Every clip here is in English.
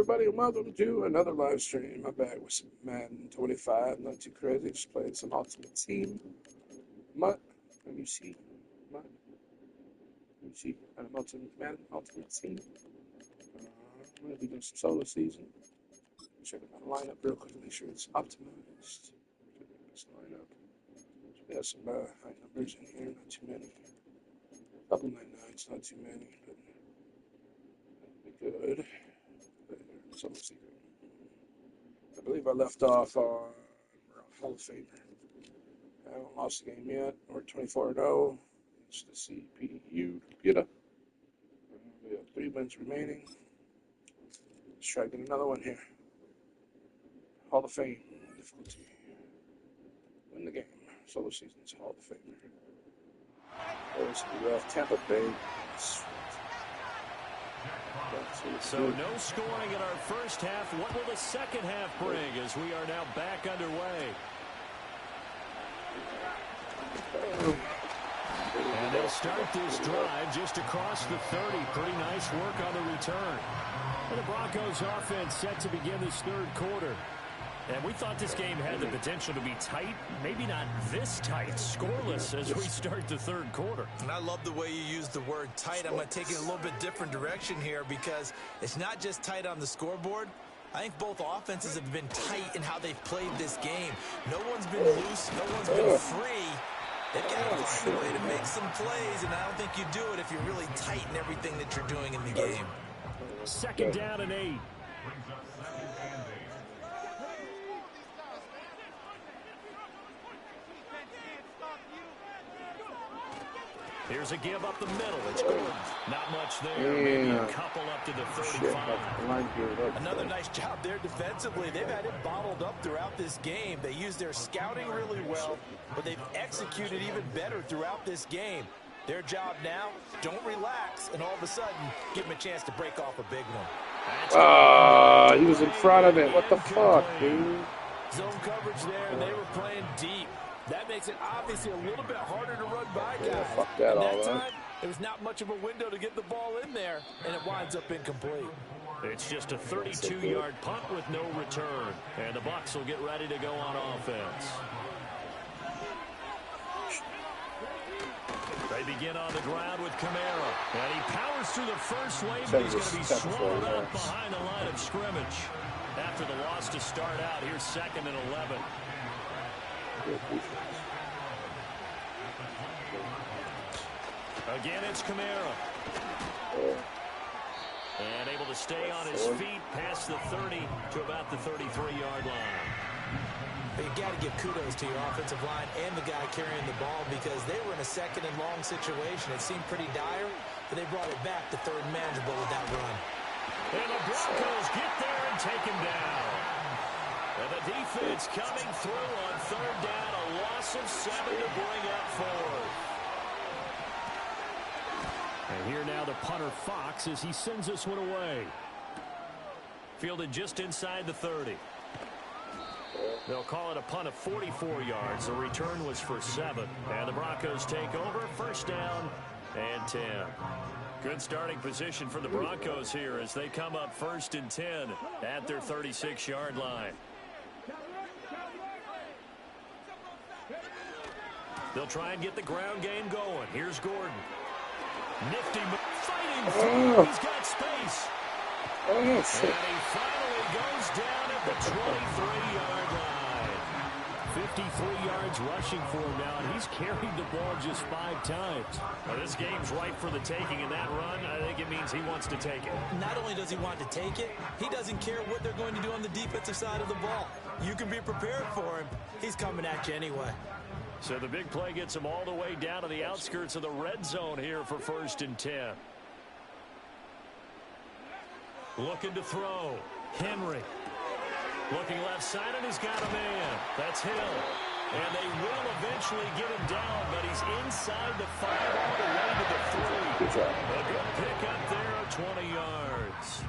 everybody, and welcome to another live stream. I'm back with some Madden 25, not too crazy, just playing some Ultimate Team. Let me see, Madden Ultimate Team. I'm going to be doing some solo season. Check my lineup real quick, make sure it's optimized. This lineup. We have some high numbers in here, not too many. Couple 99s, not too many, but that'll be good. Solo season. I believe I left off on Hall of Famer. I haven't lost the game yet. We're 24-0. It's the CPU computer. We have 3 wins remaining. Let's try to get another one here. Hall of Fame difficulty. Win the game. Solo season's Hall of Famer. We have Tampa Bay. So no scoring in our first half. What will the second half bring as we are now back underway? And they'll start this drive just across the 30. Pretty nice work on the return. And the Broncos offense set to begin this third quarter. And we thought this game had the potential to be tight, maybe not this tight, scoreless as we start the third quarter. And I love the way you use the word tight. I'm going to take it a little bit different direction here because it's not just tight on the scoreboard. I think both offenses have been tight in how they've played this game. No one's been loose. No one's been free. They've got to find a way to make some plays, and I don't think you do it if you're really tight in everything that you're doing in the game. Second down and 8. Here's a give up the middle. It's Gordon. Not much there. Maybe a couple up to the 35. Another nice job there defensively. They've had it bottled up throughout this game. They used their scouting really well, but they've executed even better throughout this game. Their job now, don't relax, and all of a sudden, give them a chance to break off a big one. He was in front of it. What the fuck, dude? Zone coverage there, and they were playing deep. That makes it obviously a little bit harder to run by guys. Yeah, fuck that all that time, there was not much of a window to get the ball in there, and it winds up incomplete. It's just a 32-yard punt with no return, and the Bucs will get ready to go on offense. They begin on the ground with Kamara, and he powers through the first wave, but he's going to be swallowed up behind the line of scrimmage. After the loss to start out, here's 2nd and 11. Again, it's Kamara. And able to stay on his feet past the 30 to about the 33-yard line. You got to give kudos to your offensive line and the guy carrying the ball because they were in a 2nd and long situation. It seemed pretty dire, but they brought it back to 3rd and manageable with that run. And the Broncos get there and take him down. And the defense coming through on 3rd down, a loss of 7 to bring up 4th. And here now the punter Fox as he sends this one away. Fielded just inside the 30. They'll call it a punt of 44 yards. The return was for 7. And the Broncos take over, 1st down and 10. Good starting position for the Broncos here as they come up 1st and 10 at their 36-yard line. They'll try and get the ground game going. Here's Gordon. Nifty fighting through. He's got space. And he finally goes down at the 23-yard line. 53 yards rushing for him now, and he's carried the ball just 5 times. Now, this game's ripe for the taking, and that run, I think it means he wants to take it. Not only does he want to take it, he doesn't care what they're going to do on the defensive side of the ball. You can be prepared for him. He's coming at you anyway. So the big play gets him all the way down to the outskirts of the red zone here for 1st and 10. Looking to throw. Henry. Looking left side, and he's got a man. That's Hill. And they will eventually get him down, but he's inside the 5 all the way to the 3. Good job. A good pick up there of 20 yards.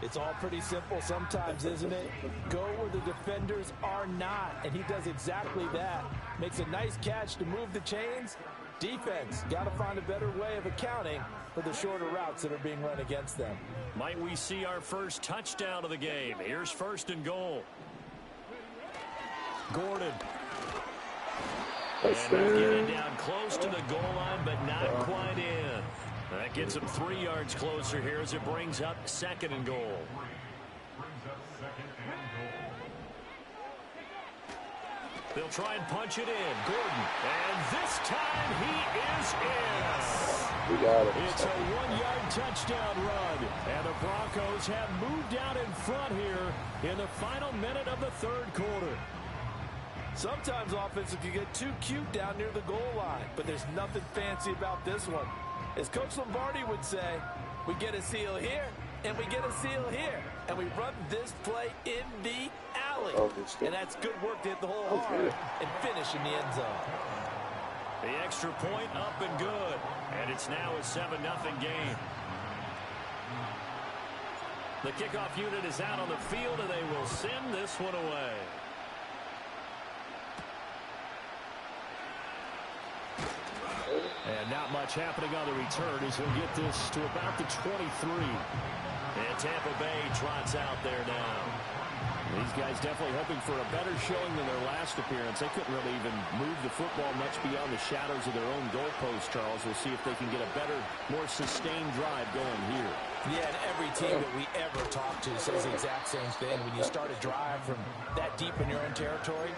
It's all pretty simple sometimes, isn't it? Go where the defenders are not, and he does exactly that. Makes a nice catch to move the chains, Defense, got to find a better way of accounting for the shorter routes that are being run against them. Might we see our first touchdown of the game? Here's 1st and goal. Gordon. And they're getting down close to the goal line, but not quite in. That gets them 3 yards closer here as it brings up 2nd and goal. They'll try and punch it in. Gordon. And this time he is in. We got it. It's a 1-yard touchdown run. And the Broncos have moved out in front here in the final minute of the 3rd quarter. Sometimes offense can get too cute down near the goal line, but there's nothing fancy about this one. As Coach Lombardi would say, we get a seal here, and we get a seal here, and we run this play in the alley. And that's good work to hit the hole hard and finish in the end zone. The extra point up and good, and it's now a 7-0 game. The kickoff unit is out on the field, and they will send this one away. And not much happening on the return as he'll get this to about the 23. And Tampa Bay trots out there now. These guys definitely hoping for a better showing than their last appearance. They couldn't really even move the football much beyond the shadows of their own goalpost, Charles. We'll see if they can get a better, more sustained drive going here. Yeah, and every team that we ever talk to says the exact same thing. When you start a drive from that deep in your own territory,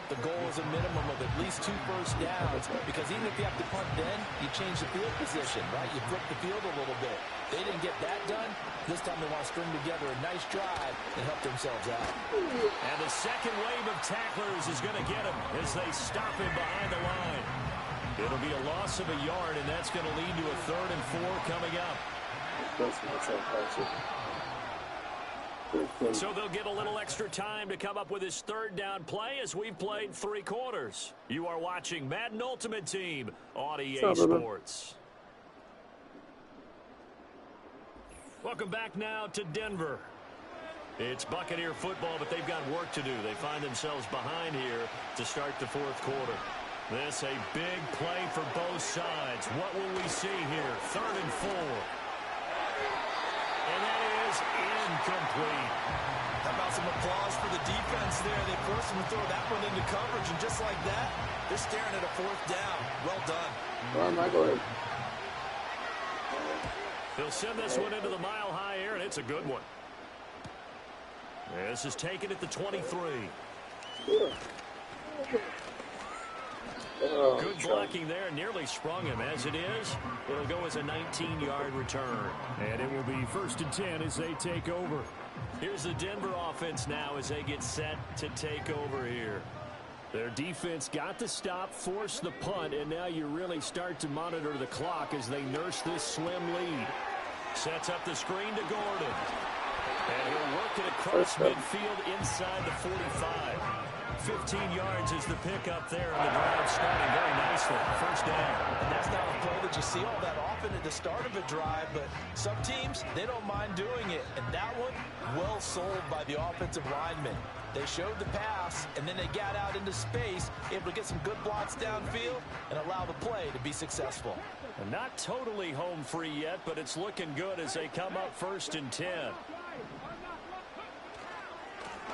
the goal is a minimum of at least 2 first downs, because even if you have to punt then, you change the field position, right? You flip the field a little bit. They didn't get that done. This time they want to string together a nice drive and help themselves out. And the second wave of tacklers is going to get him as they stop him behind the line. It'll be a loss of a yard, and that's going to lead to a 3rd and 4 coming up. So they'll get a little extra time to come up with his 3rd down play as we've played 3 quarters. You are watching Madden Ultimate Team on EA Sports. Welcome back now to Denver. It's Buccaneer football, but they've got work to do. They find themselves behind here to start the 4th quarter. This a big play for both sides. What will we see here? 3rd and 4. And that is incomplete. How about some applause for the defense there? They forced him to throw that one into coverage, and just like that, they're staring at a 4th down. Well done. Well, Michael. They'll send this one into the mile-high air, and it's a good one. This is taken at the 23. Good blocking there, nearly sprung him. As it is, it'll go as a 19-yard return. And it will be 1st and 10 as they take over. Here's the Denver offense now as they get set to take over here. Their defense got the stop, forced the punt, and now you really start to monitor the clock as they nurse this slim lead. Sets up the screen to Gordon. And he'll work it across midfield inside the 45. 15 yards is the pickup there, and the drive starting very nicely. 1st down. And that's not a play that you see all that often at the start of a drive, but some teams, they don't mind doing it. And that one, well sold by the offensive lineman. They showed the pass, and then they got out into space, able to get some good blocks downfield and allow the play to be successful. And not totally home free yet, but it's looking good as they come up 1st and 10.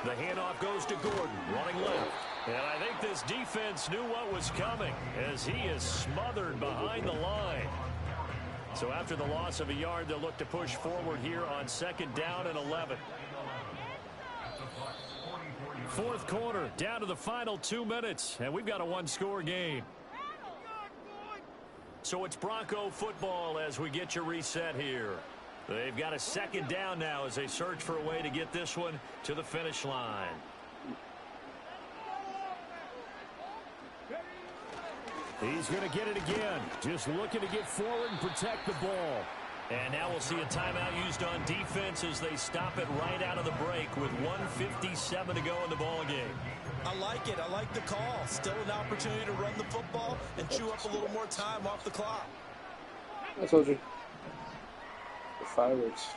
The handoff goes to Gordon, running left. And I think this defense knew what was coming as he is smothered behind the line. So after the loss of a yard, they'll look to push forward here on 2nd down and 11. 4th quarter, down to the final 2 minutes, and we've got a 1-score game. So it's Bronco football as we get you reset here. They've got a 2nd down now as they search for a way to get this one to the finish line. He's going to get it again. Just looking to get forward and protect the ball. And now we'll see a timeout used on defense as they stop it right out of the break with 1:57 to go in the ball game. I like it. I like the call. Still an opportunity to run the football and chew up a little more time off the clock. I told you. The fireworks.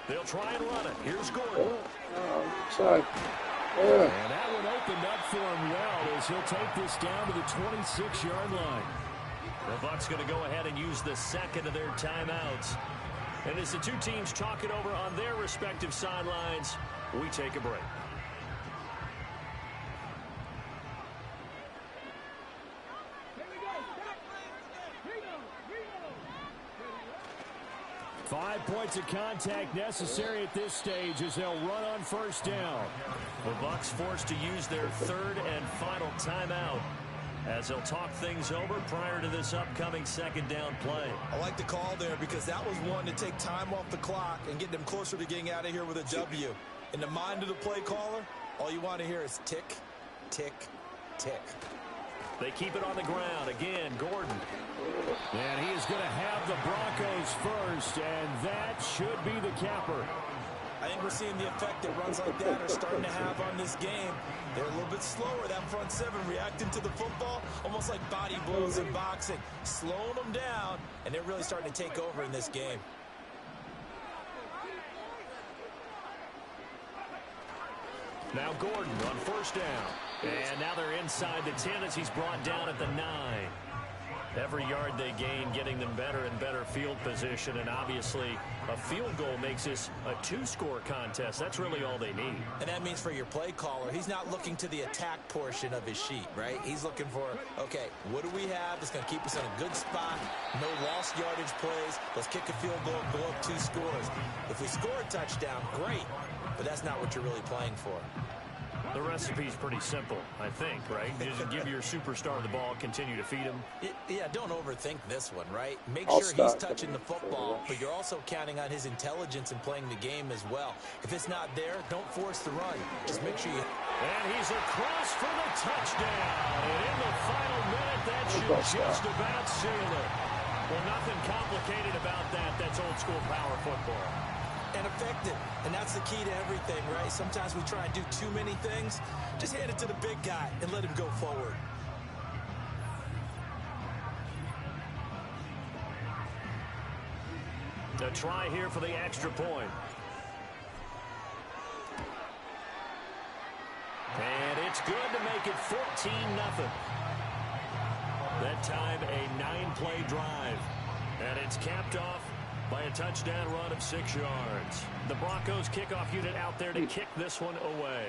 They'll try and run it. Here's Gordon. Side. Yeah. And that one opened up for him well as he'll take this down to the 26-yard line. The Bucs going to go ahead and use the second of their timeouts. And as the two teams talk it over on their respective sidelines, we take a break. Five points of contact necessary at this stage as they'll run on first down. The Bucs forced to use their third and final timeout as they'll talk things over prior to this upcoming second down play. I like the call there because that was one to take time off the clock and get them closer to getting out of here with a W. In the mind of the play caller, all you want to hear is tick, tick, tick. They keep it on the ground. Again, Gordon. And he is going to have the Broncos first, and that should be the capper. I think we're seeing the effect that runs like that are starting to have on this game. They're a little bit slower, that front seven, reacting to the football, almost like body blows in boxing, slowing them down, and they're really starting to take over in this game. Now Gordon on first down. And now they're inside the 10 as he's brought down at the 9. Every yard they gain getting them better and better field position, and obviously a field goal makes this a two-score contest. That's really all they need. And that means for your play caller, he's not looking to the attack portion of his sheet, right? He's looking for, okay, what do we have that's going to keep us in a good spot? No lost yardage plays. Let's kick a field goal, go up 2 scores. If we score a touchdown, great, but that's not what you're really playing for. The recipe's pretty simple, I think, right? You just give your superstar the ball, continue to feed him. Yeah, don't overthink this one, right? Make sure he's touching the football, but you're also counting on his intelligence in playing the game as well. If it's not there, don't force the run. Just make sure you... And he's across for the touchdown. And in the final minute, that should just about seal it. Well, nothing complicated about that. That's old school power football. And effective. And that's the key to everything, right? Sometimes we try and do too many things. Just hand it to the big guy and let him go forward. A try here for the extra point. And it's good to make it 14-0. That time a 9-play drive. And it's capped off by a touchdown run of 6 yards. The Broncos kickoff unit out there to kick this one away.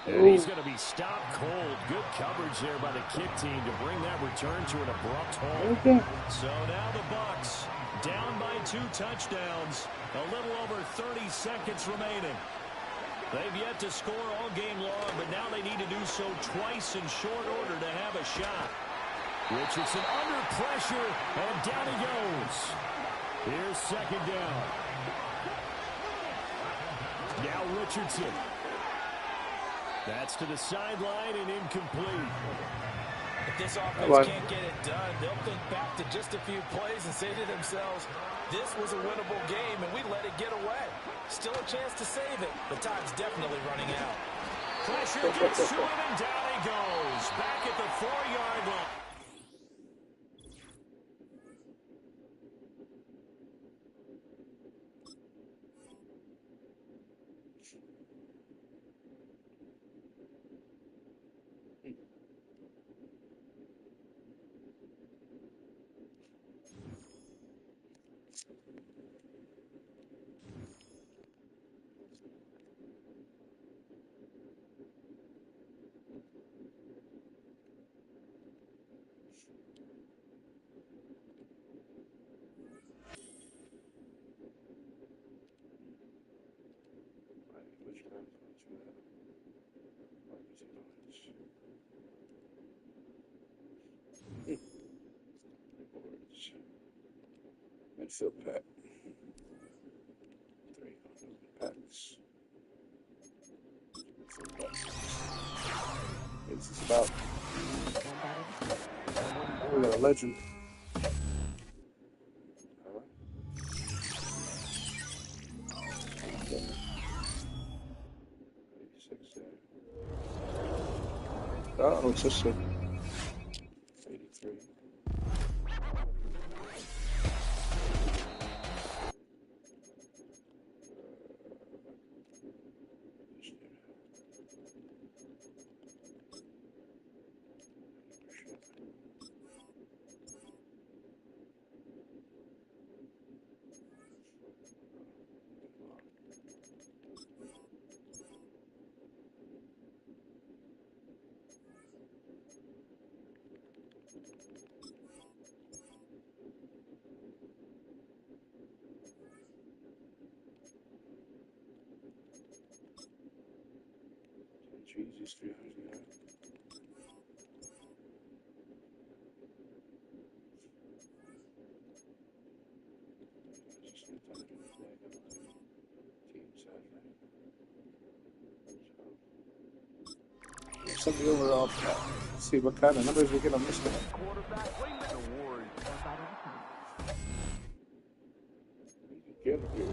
And he's going to be stopped cold. Good coverage there by the kick team to bring that return to an abrupt halt. So now the Bucs down by 2 touchdowns. A little over 30 seconds remaining. They've yet to score all game long, but now they need to do so twice in short order to have a shot. Richardson under pressure, and down he goes. Here's second down. Now Richardson. That's to the sideline and incomplete. If this offense can't get it done, they'll think back to just a few plays and say to themselves, this was a winnable game, and we let it get away. Still a chance to save it, but time's definitely running out. Pressure gets to him, and down he goes. Back at the 4-yard line. Midfield pack. 3 packs. This is about. Oh, we got a legend. Alright. Okay. 86 there. Oh, it's just a 83. least 300, yeah. Just need time to play the team Saturday. So, send the overall pack. Let's see what kind of numbers we get on this guy. Get it here.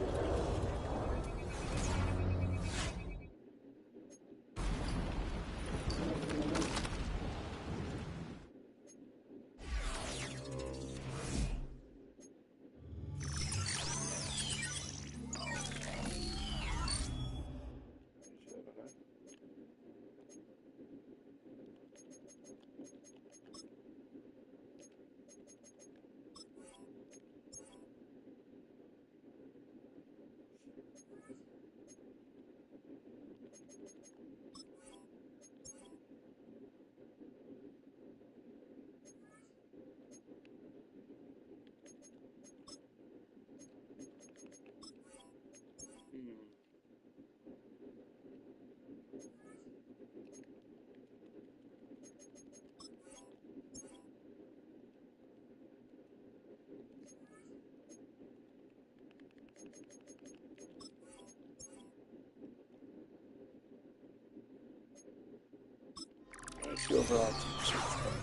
That's the overall team search bar.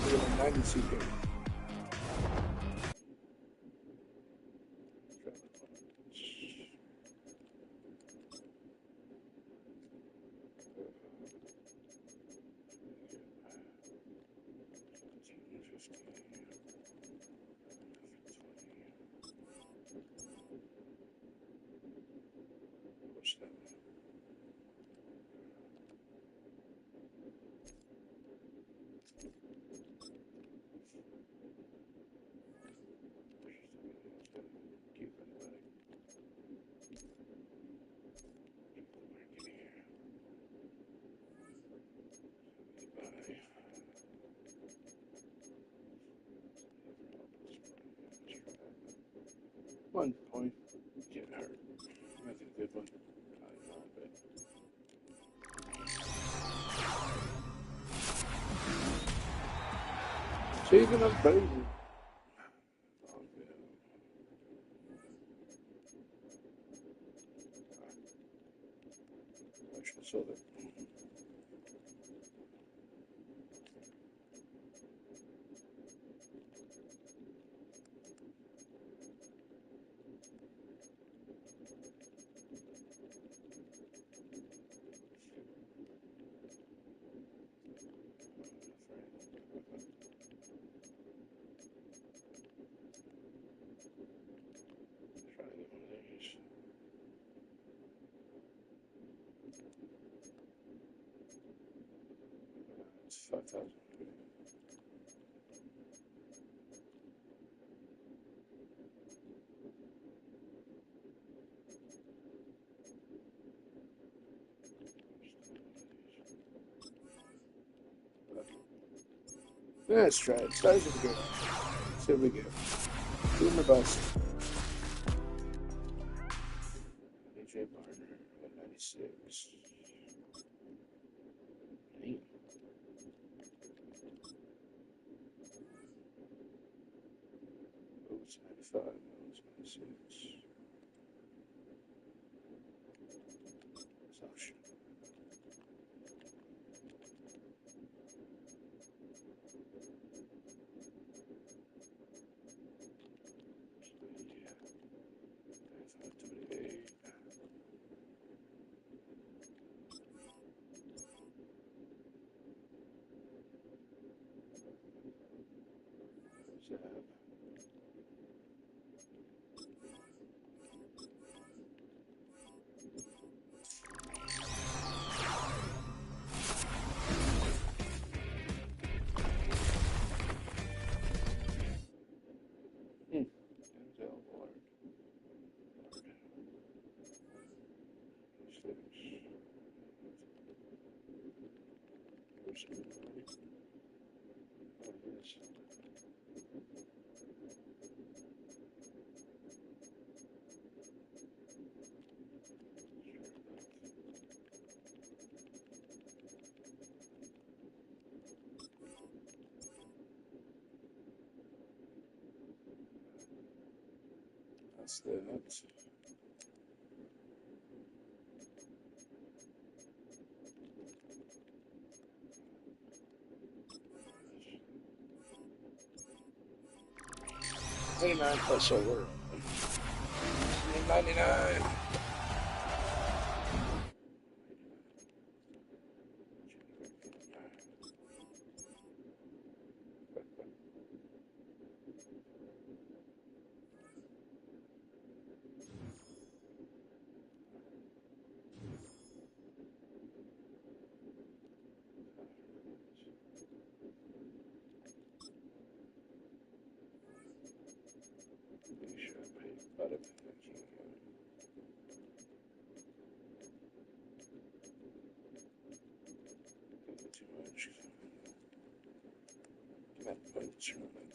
We have a 90 CP. What's that? Keep everybody. Bye. 1 point. Get hurt. That's a good one. Probably not, but. Season of Brady. I should have sold it. Try to get one of these. It's 5,000. Let's try it. Stars are good. See what we get. Boom or bust. AJ Barner at 96. Damn. Boots 95. Boots 96. It's option. Yeah. 528. Zab. Denzel Ward. Six. Person. What is this? That's that. $99 plus over. $99.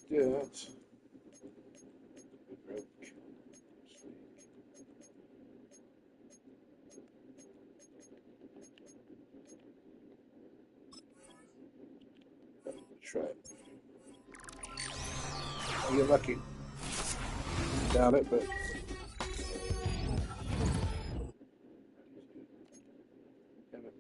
That. Try it. I'll get lucky. Doubt it, but. Damn it.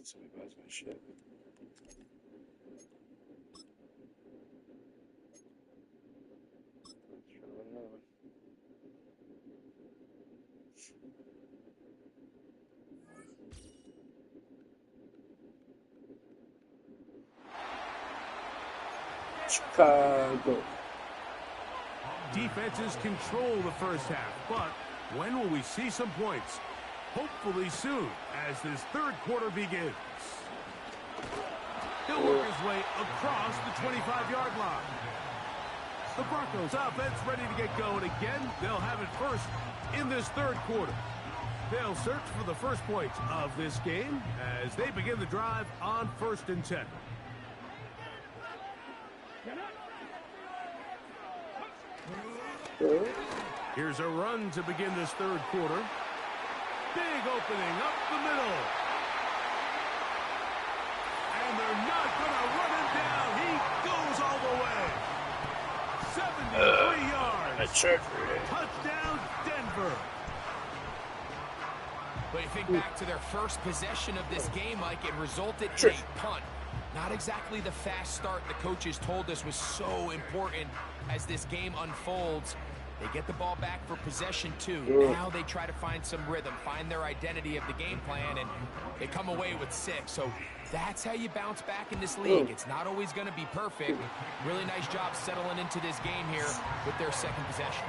Somebody buys my shit. Let's try another one. Chicago. Defenses control the first half, but when will we see some points? Hopefully soon, as this third quarter begins. He'll work his way across the 25-yard line. The Broncos offense ready to get going again. They'll have it first in this third quarter. They'll search for the first points of this game as they begin the drive on 1st and 10. Here's a run to begin this third quarter. Big opening up the middle. And they're not going to run him down. He goes all the way. 73 yards. Touchdown, Denver. But you think back to their first possession of this game, Mike, it resulted in a punt. Not exactly the fast start the coaches told us was so important as this game unfolds. They get the ball back for possession two. Now they try to find some rhythm, find their identity of the game plan, and they come away with 6. So that's how you bounce back in this league. It's not always going to be perfect. Really nice job settling into this game here with their second possession.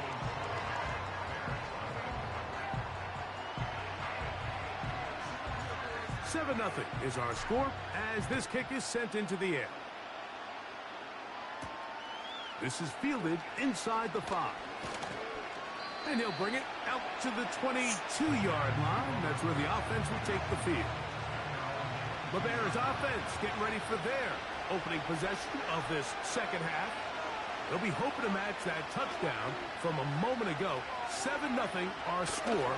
Seven 0 is our score as this kick is sent into the air. This is fielded inside the 5. And he'll bring it out to the 22-yard line. That's where the offense will take the field. The Bears offense getting ready for their opening possession of this second half. They'll be hoping to match that touchdown from a moment ago. 7-0 our score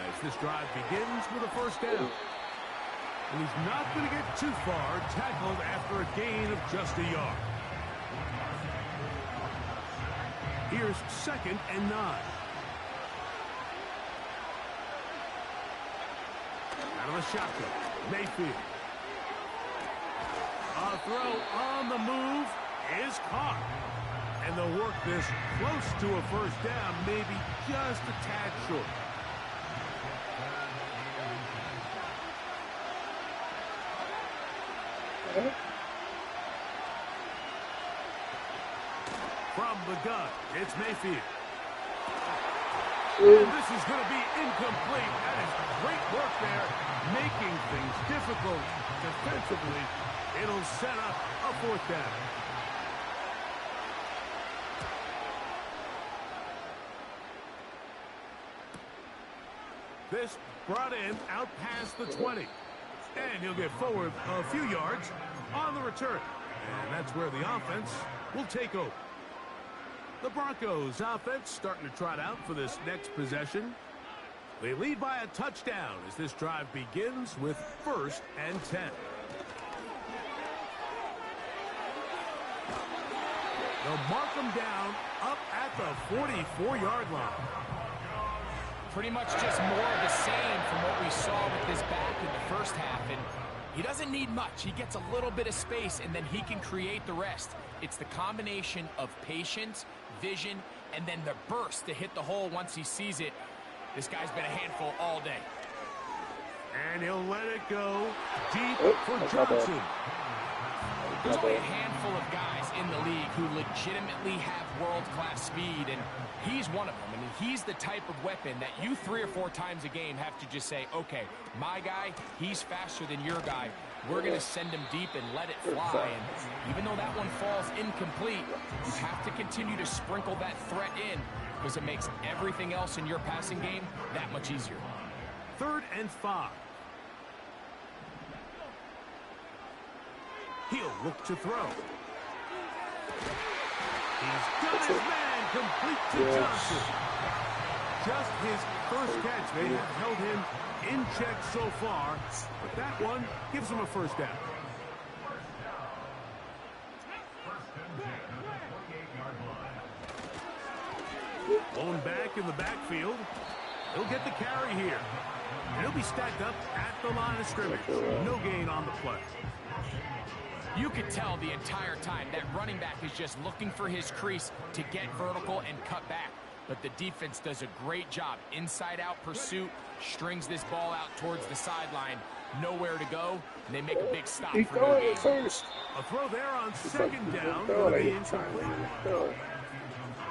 as this drive begins with a first down. And he's not going to get too far, tackled after a gain of just a yard. Here's 2nd and 9. Out of the shotgun, Mayfield. A throw on the move is caught. And they'll work this close to a first down, maybe just a tad short. From the gun, it's Mayfield. And this is going to be incomplete. That is great work there, making things difficult defensively. It'll set up a 4th down. This brought in out past the 20. And he'll get forward a few yards on the return. And that's where the offense will take over. The Broncos offense starting to trot out for this next possession. They lead by a touchdown as this drive begins with 1st and 10. They'll mark them down up at the 44-yard line. Pretty much just more of the same from what we saw with this back in the first half. And he doesn't need much. He gets a little bit of space, and then he can create the rest. It's the combination of patience, vision, and then the burst to hit the hole once he sees it. This guy's been a handful all day. And he'll let it go deep for Johnson. There's only a handful of guys in the league who legitimately have world-class speed, and he's one of them. I mean, he's the type of weapon that you 3 or 4 times a game have to just say, okay, my guy, he's faster than your guy. We're going to send him deep and let it fly. And even though that one falls incomplete, you have to continue to sprinkle that threat in because it makes everything else in your passing game that much easier. 3rd and 5. He'll look to throw. He's got his man complete to Johnson. Just his first catch. They have held him in check so far, but that one gives him a 1st down. Blown back in the backfield. He'll get the carry here. And he'll be stacked up at the line of scrimmage. No gain on the play. You could tell the entire time that running back is just looking for his crease to get vertical and cut back. But the defense does a great job. Inside-out pursuit, strings this ball out towards the sideline. Nowhere to go, and they make a big stop for no gain. A throw there on 2nd down.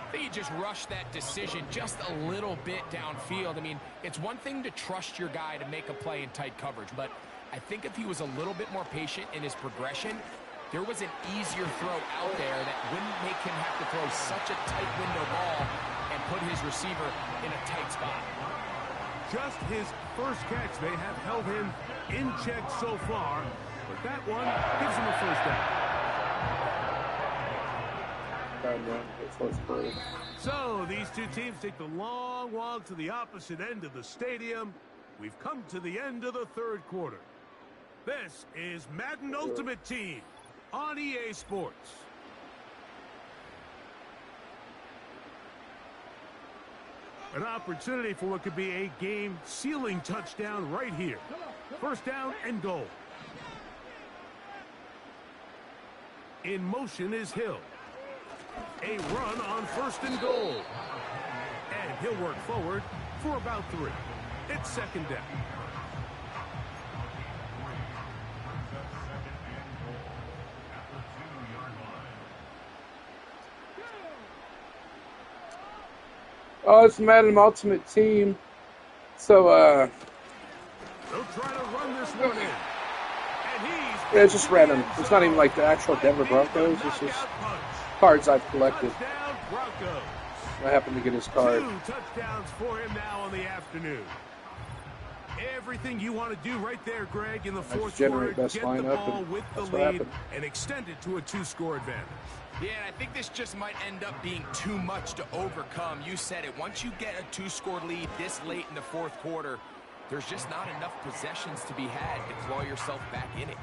I think he just rushed that decision just a little bit downfield. I mean, it's one thing to trust your guy to make a play in tight coverage, but I think if he was a little bit more patient in his progression, there was an easier throw out there that wouldn't make him have to throw such a tight window ball and put his receiver in a tight spot. Just his first catch. They have held him in check so far, but that one gives him a 1st down. So these two teams take the long walk to the opposite end of the stadium. We've come to the end of the 3rd quarter. This is Madden Ultimate Team on EA Sports. An opportunity for what could be a game-sealing touchdown right here. 1st down and goal. In motion is Hill. A run on 1st and goal. And he'll work forward for about 3. It's 2nd down. Oh, it's Madden Ultimate Team. So, they'll try to run this one in. And yeah, it's just random. It's not even like the actual Denver Broncos. It's just cards I've collected. I happen to get his card. 2 touchdowns for him now on the afternoon. Everything you want to do right there, Greg, in the 4th quarter, best get the lineup, ball with the lead happened. and extend it to a 2-score advantage. Yeah, and I think this just might end up being too much to overcome. You said it. Once you get a 2-score lead this late in the 4th quarter, there's just not enough possessions to be had to claw yourself back in it.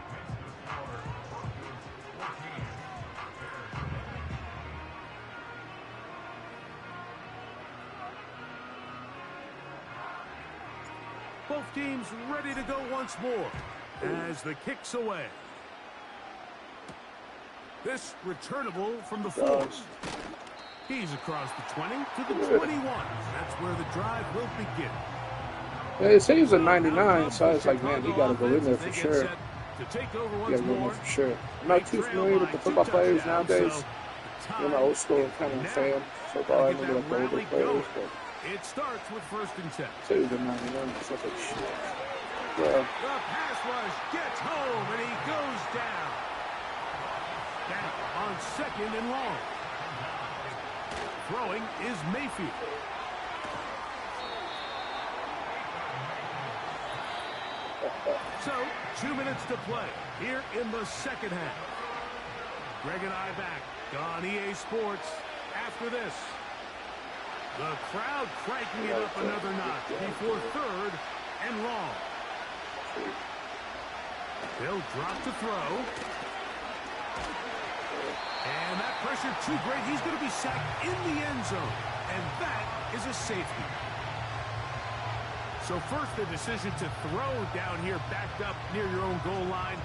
Both teams ready to go once more as the kick's away. This returnable from the 4. He's across the 20 to the 21. That's where the drive will begin. Yeah, they say he was a 99, so I was like, man, he got to go in there for sure. To take over He once got to go in more. there for sure. I'm not too familiar with the football players nowadays. I'm an time. old school kind of fan, so far I Get remember that the older rally players, going. but It starts with 1st and 10. too, the 91 is such a shit. Well, The pass rush gets home, and he goes down. Down on 2nd and long. Throwing is Mayfield. So, 2 minutes to play here in the 2nd half. Greg and I back on EA Sports after this. The crowd cranking it up another notch before 3rd and long. They'll drop to throw. And that pressure too great. He's going to be sacked in the end zone. And that is a safety. So first the decision to throw down here backed up near your own goal line.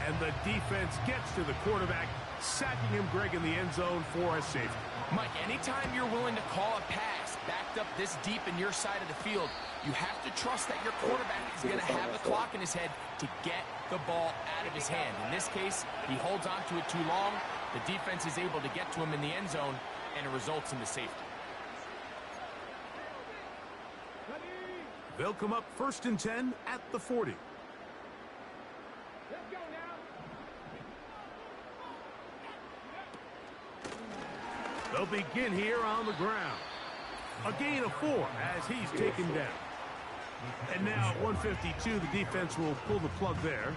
And the defense gets to the quarterback, sacking him, Greg, in the end zone for a safety. Mike, anytime you're willing to call a pass backed up this deep in your side of the field, you have to trust that your quarterback is going to have the clock in his head to get the ball out of his hand. In this case, he holds on to it too long. The defense is able to get to him in the end zone, and it results in the safety. They'll come up 1st and 10 at the 40. Let's go now. They'll begin here on the ground. A gain of 4 as he's taken down. And now at 152, the defense will pull the plug there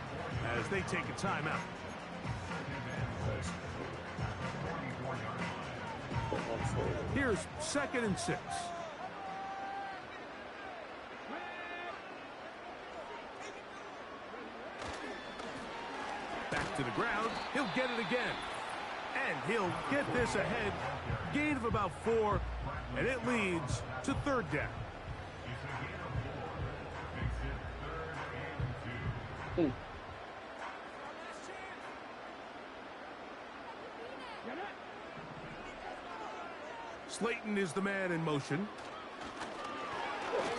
as they take a timeout. Here's 2nd and 6. Back to the ground. He'll get it again. And he'll get this ahead. Gain of about 4. And it leads to 3rd down. Slayton is the man in motion.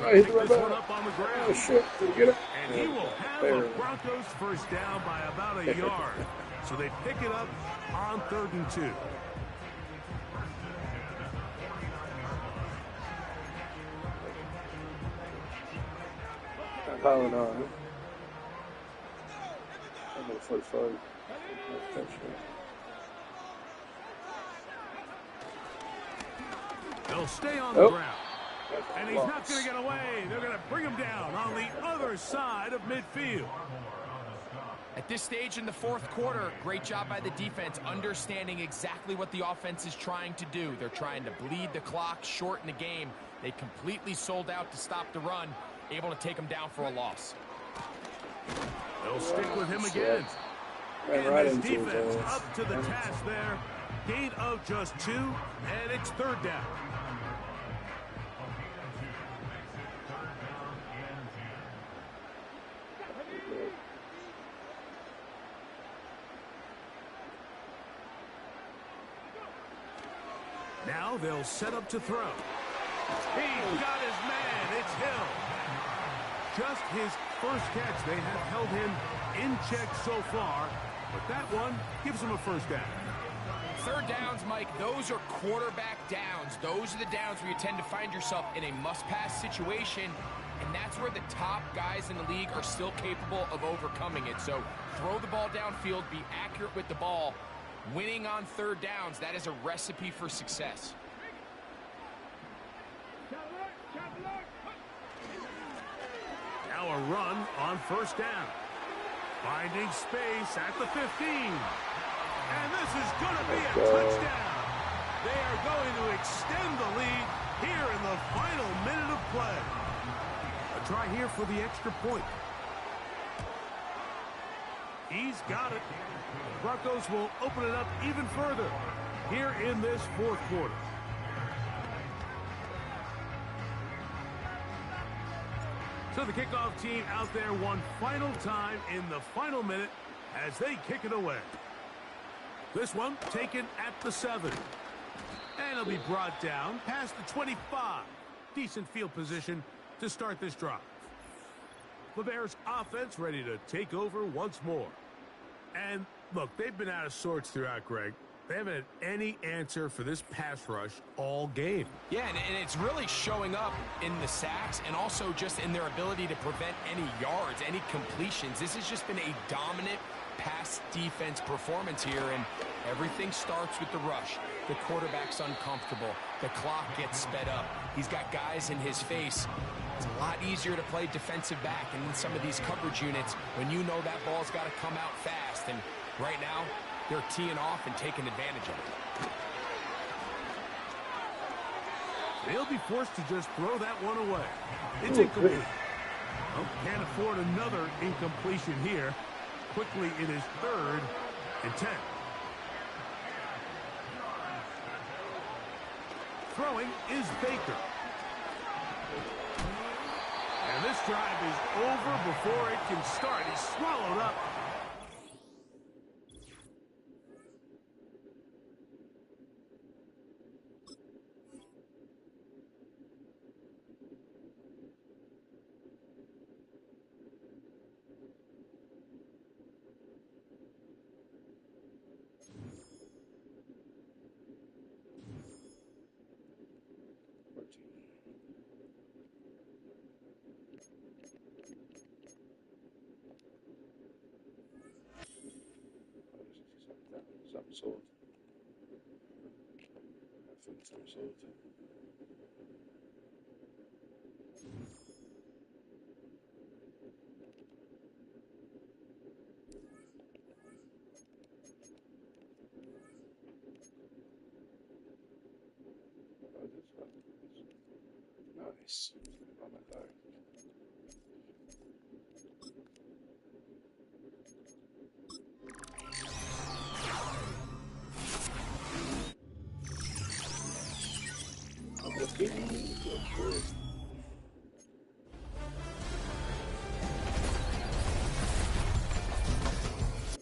right, Pick this one up on the ground. Oh shit, did you get it? And he will have There. a Broncos first down by about a yard. So they pick it up on 3rd and 2. I'm piling on. I'm going to 45. They'll stay on the ground. And he's not going to get away. They're going to bring him down on the other side of midfield. At this stage in the 4th quarter, great job by the defense, understanding exactly what the offense is trying to do. They're trying to bleed the clock, shorten the game. They completely sold out to stop the run, able to take him down for a loss. They'll stick with him again. Ran right And this into defense his ass. up to the task there. Gain of just 2, and it's 3rd down. Now they'll set up to throw. He's got his man. It's Hill. Just his first catch. They have held him in check so far, but that one gives him a first down. 3rd downs, Mike, those are quarterback downs. Those are the downs where you tend to find yourself in a must-pass situation, and that's where the top guys in the league are still capable of overcoming it. So throw the ball downfield, be accurate with the ball. Winning on 3rd downs, that is a recipe for success. Now a run on 1st down. Finding space at the 15. And this is going to be a touchdown. They are going to extend the lead here in the final minute of play. A try here for the extra point. He's got it. The Broncos will open it up even further here in this 4th quarter. So the kickoff team out there one final time in the final minute as they kick it away. This one taken at the 7. And it'll be brought down past the 25. Decent field position to start this drive. The Bears offense ready to take over once more. And look, they've been out of sorts throughout, Greg. They haven't had any answer for this pass rush all game. Yeah, and it's really showing up in the sacks and also just in their ability to prevent any yards, any completions. This has just been a dominant pass defense performance here, and everything starts with the rush. The quarterback's uncomfortable. The clock gets sped up. He's got guys in his face. It's a lot easier to play defensive back and in some of these coverage units when you know that ball's got to come out fast. And right now, they're teeing off and taking advantage of it. They'll be forced to just throw that one away. It's incomplete. Oh, can't afford another incompletion here. Quickly, it is 3rd and 10. Throwing is Baker. And this drive is over before it can start. He's swallowed up. Something sold. I think something sold. Nice. Oh my God.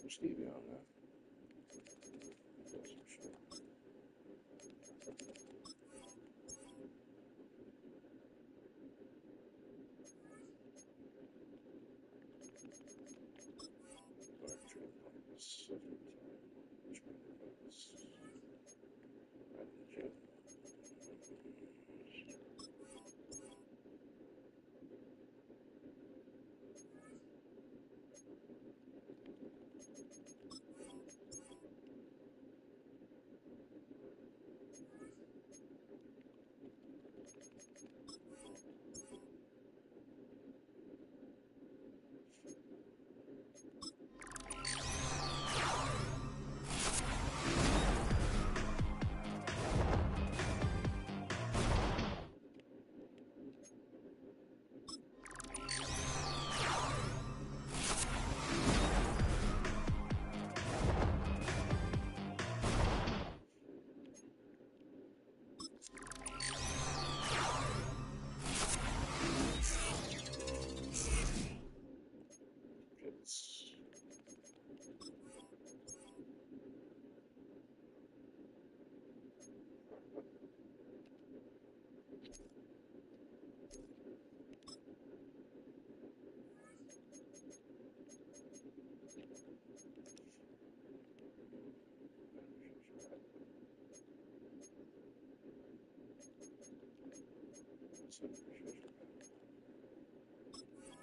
Stevie on that.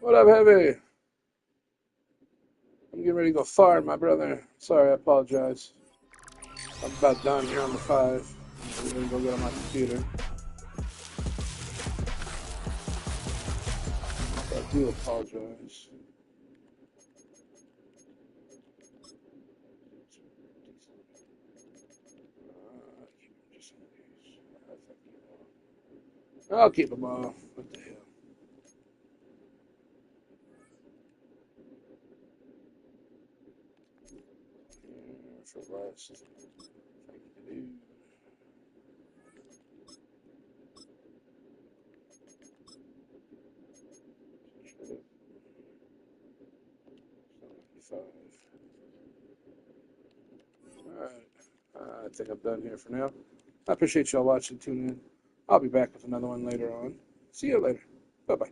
What up, Heavy? I'm getting ready to go fart, my brother. Sorry, I apologize. I'm about done here on the 5. I'm going to go get on my computer. So I do apologize. I'll keep them off. What the hell? For last. Alright. I think I'm done here for now. I appreciate y'all watching, tuning in. I'll be back with another one later on. See you later. Bye-bye.